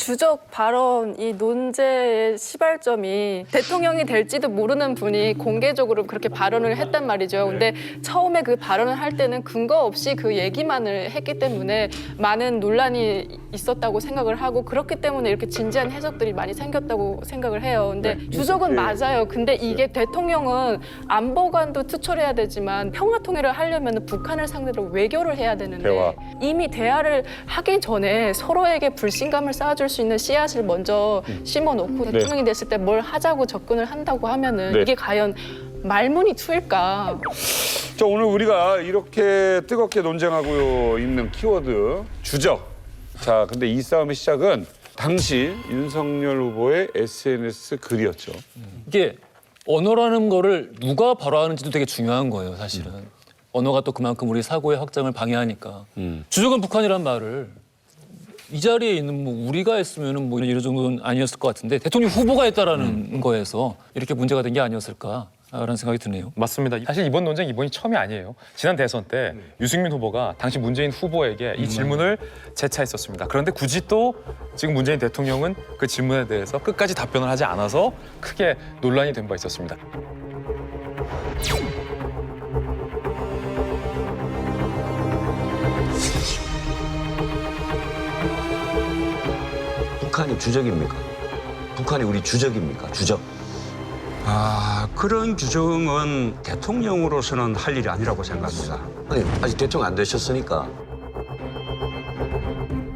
주적 발언 이 논제의 시발점이 대통령이 될지도 모르는 분이 공개적으로 그렇게 발언을 했단 말이죠. 근데 처음에 그 발언을 할 때는 근거 없이 그 얘기만을 했기 때문에 많은 논란이 있었다고 생각을 하고 그렇기 때문에 이렇게 진지한 해석들이 많이 생겼다고 생각을 해요. 근데 주적은 맞아요. 근데 이게 대통령은 안보관도 투철해야 되지만 평화통일을 하려면 북한을 상대로 외교를 해야 되는데 대화. 이미 대화를 하기 전에 서로에게 불신감을 쌓아줄 수 있는 씨앗을 먼저 심어놓고 대통령이 됐을 때 뭘 하자고 접근을 한다고 하면은 이게 과연 말문이 투일까? 자, 오늘 우리가 이렇게 뜨겁게 논쟁하고 있는 키워드 주적. 자, 근데 이 싸움의 시작은 당시 윤석열 후보의 SNS 글이었죠. 이게 언어라는 거를 누가 발화하는지도 되게 중요한 거예요, 사실은. 언어가 또 그만큼 우리 사고의 확장을 방해하니까. 주적은 북한이란 말을 이 자리에 있는 뭐 우리가 했으면은 뭐 이런 정도는 아니었을 것 같은데 대통령 후보가 했다라는 거에서 이렇게 문제가 된 게 아니었을까라는 생각이 드네요. 맞습니다. 사실 이번 논쟁 이번이 처음이 아니에요. 지난 대선 때 유승민 후보가 당시 문재인 후보에게 이 질문을 재차했었습니다. 그런데 굳이 또 지금 문재인 대통령은 그 질문에 대해서 끝까지 답변을 하지 않아서 크게 논란이 된 바 있었습니다. 북한이 주적입니까? 북한이 우리 주적입니까? 주적. 그런 규정은 대통령으로서는 할 일이 아니라고 생각합니다. 아니, 아직 대통령 안 되셨으니까.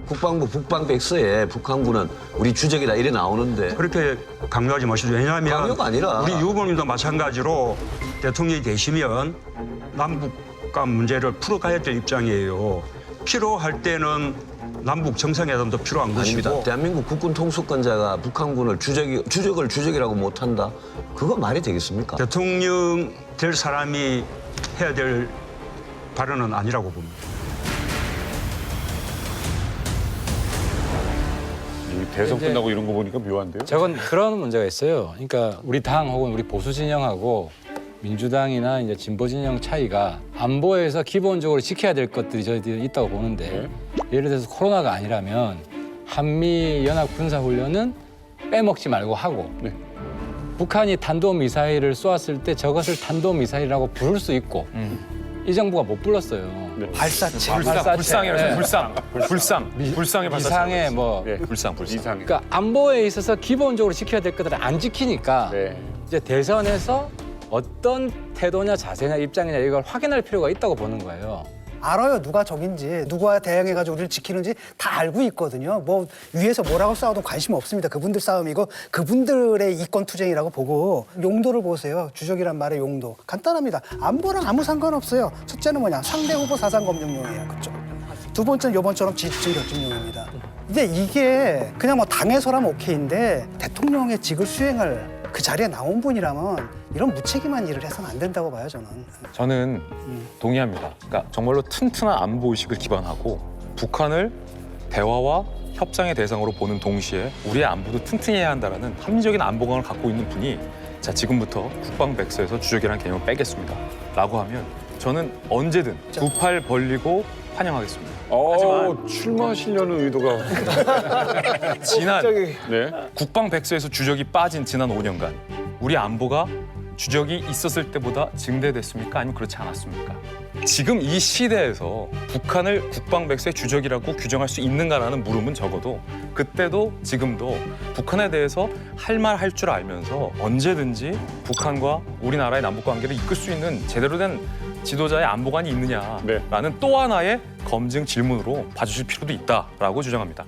국방부 북방백서에 북한군은 우리 주적이다 이래 나오는데 그렇게 강조하지 마시죠. 왜냐하면 강요가 아니라 우리 유 후보님도 마찬가지로 대통령이 되시면 남북 간 문제를 풀어가야 될 입장이에요. 필요할 때는 남북 정상회담도 필요한 아닙니다. 것이고. 대한민국 국군 통수권자가 북한군을 주적을 주적이라고 못한다? 그거 말이 되겠습니까? 대통령 될 사람이 해야 될 발언은 아니라고 봅니다. 이 대선 끝나고 이런 거 보니까 묘한데요? 저건 그런 문제가 있어요. 그러니까 우리 당 혹은 우리 보수 진영하고 민주당이나 이제 진보 진영 차이가 안보에서 기본적으로 지켜야 될 것들이 저희들이 있다고 보는데 예를 들어서 코로나가 아니라면 한미 연합 군사 훈련은 빼먹지 말고 하고 북한이 탄도 미사일을 쏘았을 때 저것을 탄도 미사일이라고 부를 수 있고 이 정부가 못 불렀어요. 발사체. 불상이라서 불상의 발사. 이상의 뭐 불상. 이상해. 그러니까 안보에 있어서 기본적으로 지켜야 될 것들을 안 지키니까 이제 대선에서 어떤 태도냐 자세냐 입장이냐 이걸 확인할 필요가 있다고 보는 거예요. 알아요. 누가 적인지, 누가 대항해가지고 우리를 지키는지 다 알고 있거든요. 뭐 위에서 뭐라고 싸워도 관심 없습니다. 그분들 싸움이고 그분들의 이권 투쟁이라고 보고 용도를 보세요. 주적이란 말의 용도. 간단합니다. 안보랑 아무 상관없어요. 첫째는 뭐냐. 상대 후보 사상 검증용이에요. 그쪽. 두 번째는 요번처럼 지지층 결집용입니다. 근데 이게 그냥 뭐 당에서라면 오케이인데 대통령의 직을 수행할 그 자리에 나온 분이라면 이런 무책임한 일을 해서는 안 된다고 봐요, 저는 동의합니다. 그러니까 정말로 튼튼한 안보 의식을 기반하고 북한을 대화와 협상의 대상으로 보는 동시에 우리의 안보도 튼튼해야 한다는 합리적인 안보관을 갖고 있는 분이 자 지금부터 국방백서에서 주적이라는 개념을 빼겠습니다. 라고 하면 저는 언제든 두 팔 벌리고 환영하겠습니다. 하지만 출마하시려는 의도가 지난 네. 국방백서에서 주적이 빠진 지난 5년간 우리 안보가 주적이 있었을 때보다 증대됐습니까? 아니면 그렇지 않았습니까? 지금 이 시대에서 북한을 국방백서의 주적이라고 규정할 수 있는가라는 물음은 적어도 그때도 지금도 북한에 대해서 할 말 할 줄 알면서 언제든지 북한과 우리나라의 남북관계를 이끌 수 있는 제대로 된 지도자의 안보관이 있느냐라는 또 하나의 검증 질문으로 봐주실 필요도 있다라고 주장합니다.